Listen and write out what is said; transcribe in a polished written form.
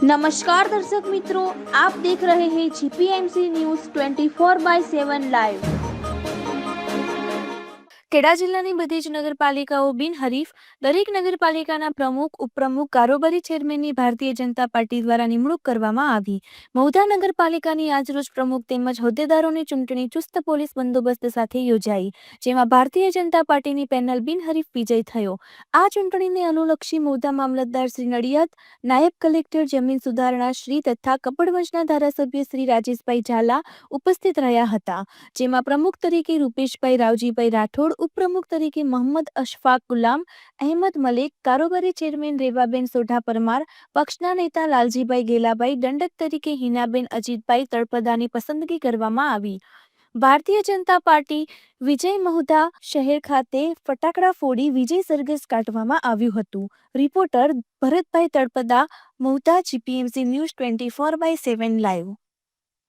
नमस्कार दर्शक मित्रों, आप देख रहे हैं जीपीएमसी न्यूज़ 24/7 लाइव। ખેડા જિલ્લાની બધી જ નગરપાલિકાઓ બિનહરીફ દરેક નગરપાલિકાના પ્રમુખ ઉપપ્રમુખ કારોબારી ચેરમેનની ભારતીય જનતા પાર્ટી દ્વારા નિમણૂક કરવામાં આવી। મહુધા નગરપાલિકાની આજરોજ પ્રમુખ તેમજ હોદ્દેદારોની ચૂંટણી ચુસ્ત પોલીસ બંદોબસ્ત સાથે યોજાઈ, જેમાં ભારતીય જનતા પાર્ટીની પેનલ બિનહરીફ વિજય થયો। આ ચૂંટણીને અનુલક્ષી મહુધા મામલતદાર શ્રી નડિયાદ, નાયબ કલેક્ટર જમીન સુધારણા શ્રી તથા કપડવંજના ધારાસભ્ય શ્રી રાજેશભાઈ ઝાલા ઉપસ્થિત રહ્યા હતા, જેમાં પ્રમુખ તરીકે રૂપેશભાઈ રાવજીભાઈ રાઠોડ, ઉપપ્રમુખ તરીકે મોહમ્મદ અશફાક ગુલામ અહેમદ મલિક, કારોબારી ચેરમેન રેવાબેન સોઢા પરમાર, પક્ષના નેતા લાલજીભાઈ ગેલાભાઈ, દંડક તરીકે હિનાબેન અજીતભાઈ તળપદાની પસંદગી કરવામાં આવી। ભારતીય જનતા પાર્ટી વિજય મહુધા શહેર ખાતે ફટાકડા ફોડી વિજય સરઘસ કાઢવામાં આવ્યું હતું। Reporter Bharatbhai Talpada, Mahudha, GPMC news 24/7 live.